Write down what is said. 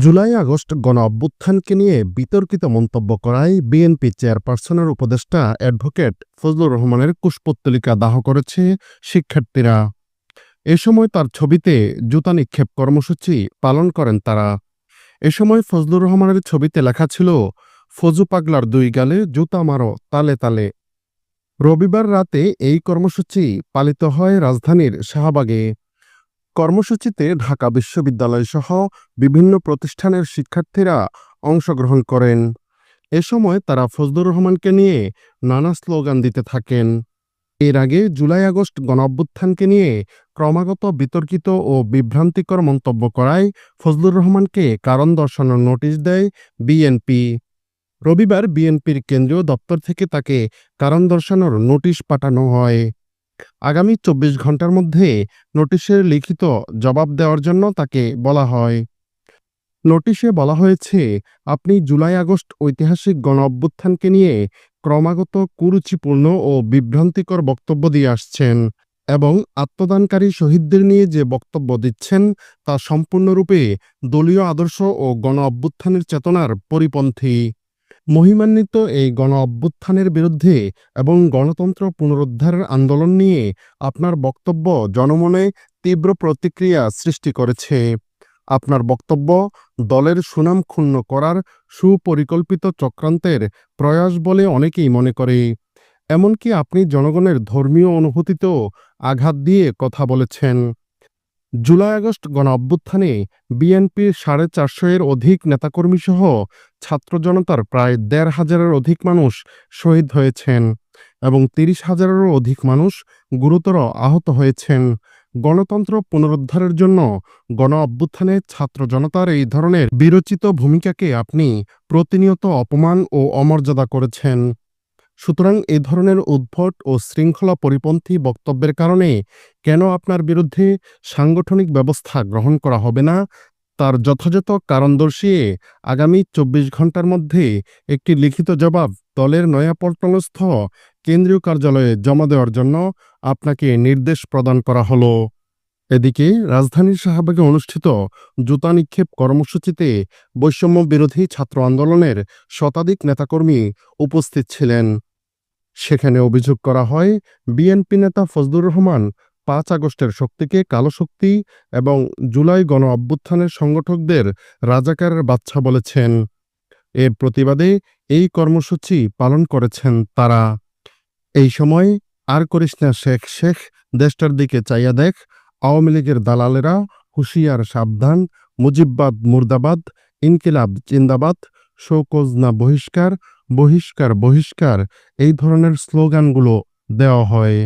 July August গণঅভ্যুত্থানকে নিয়ে বিতর্কিত মন্তব্য করায় বিএনপি চেয়ারপারসনের উপদেষ্টা অ্যাডভোকেট ফজলুর রহমানের কুশপুত্তলিকা দাহ করেছে শিক্ষার্থীরা। এ সময় তার ছবিতে জুতা নিক্ষেপ কর্মসূচি পালন করেন তারা। এ সময় ফজলুর রহমানের ছবিতে লেখা ছিল, ফজু পাগলার দুই গালে জুতা মারো তালে তালে। রবিবার রাতে এই কর্মসূচি পালিত হয় রাজধানীর শাহবাগে। কর্মসূচিতে ঢাকা বিশ্ববিদ্যালয়সহ বিভিন্ন প্রতিষ্ঠানের শিক্ষার্থীরা অংশগ্রহণ করেন। এ সময় তারা ফজলুর রহমানকে নিয়ে নানা স্লোগান দিতে থাকেন। এর আগে জুলাই আগস্ট গণঅভ্যুত্থানকে নিয়ে ক্রমাগত বিতর্কিত ও বিভ্রান্তিকর মন্তব্য করায় ফজলুর রহমানকে কারণ দর্শানোর নোটিশ দেয় বিএনপি। রবিবার বিএনপির কেন্দ্রীয় দপ্তর থেকে তাকে কারণ দর্শানোর নোটিশ পাঠানো হয়। আগামী ২৪ ঘন্টার মধ্যে নোটিশের লিখিত জবাব দেওয়ার জন্য তাকে বলা হয়। নোটিশে বলা হয়েছে, আপনি জুলাই আগস্ট ঐতিহাসিক গণঅভ্যুত্থানকে নিয়ে ক্রমাগত কুরুচিপূর্ণ ও বিভ্রান্তিকর বক্তব্য দিয়ে আসছেন এবং আত্মদানকারী শহীদদের নিয়ে যে বক্তব্য দিচ্ছেন তা সম্পূর্ণরূপে দলীয় আদর্শ ও গণঅভ্যুত্থানের চেতনার পরিপন্থী। মহিমান্বিত এই গণঅভ্যুত্থানের বিরুদ্ধে এবং গণতন্ত্র পুনরুদ্ধারের আন্দোলন নিয়ে আপনার বক্তব্য জনমনে তীব্র প্রতিক্রিয়া সৃষ্টি করেছে। আপনার বক্তব্য দলের সুনাম ক্ষুণ্ণ করার সুপরিকল্পিত চক্রান্তের প্রয়াস বলে অনেকেই মনে করে। এমনকি আপনি জনগণের ধর্মীয় অনুভূতিতেও আঘাত দিয়ে কথা বলেছেন। জুলাই আগস্ট গণঅভ্যুত্থানে বিএনপির ৪৫০ এর অধিক নেতাকর্মীসহ ছাত্র জনতার প্রায় ১৫০০ অধিক মানুষ শহীদ হয়েছেন এবং ৩০,০০০-এরও অধিক মানুষ গুরুতর আহত হয়েছেন। গণতন্ত্র পুনরুদ্ধারের জন্য গণঅভ্যুত্থানে ছাত্র জনতার এই ধরনের বিরচিত ভূমিকাকে আপনি প্রতিনিয়ত অপমান ও অমর্যাদা করেছেন। সুতরাং এ ধরনের উদ্ভট ও শৃঙ্খলা পরিপন্থী বক্তব্যের কারণে কেন আপনার বিরুদ্ধে সাংগঠনিক ব্যবস্থা গ্রহণ করা হবে না, তার যথাযথ কারণ দর্শিয়ে আগামী ২৪ ঘন্টার মধ্যে একটি লিখিত জবাব দলের নয়াপল্টনস্থ কেন্দ্রীয় কার্যালয়ে জমা দেওয়ার জন্য আপনাকে নির্দেশ প্রদান করা হলো। এদিকে রাজধানীর শাহবাগে অনুষ্ঠিত জুতা নিক্ষেপ কর্মসূচিতে বৈষম্য বিরোধী ছাত্র আন্দোলনের শতাধিক নেতাকর্মী উপস্থিত ছিলেন। সেখানে অভিযোগ করা হয়, বিএনপি নেতা ফজলুর রহমান ৫ আগস্টের শক্তিকে কালো শক্তি এবং জুলাই গণ অভ্যুত্থানের সংগঠকদের রাজাকারের বাচ্চা বলেছেন। এর প্রতিবাদে এই কর্মসূচি পালন করেছেন তারা। এই সময় আর করিস না শেখ শেখ, দেশটার দিকে চাইয়া দেখ, আওয়ামী লীগের দালালেরা হুঁশিয়ার সাবধান, মুজিববাদ মুর্দাবাদ, ইনকিলাব জিন্দাবাদ, শোকজ না বহিষ্কার, বহিষ্কার বহিষ্কার, এই ধরনের স্লোগানগুলো দেওয়া হয়।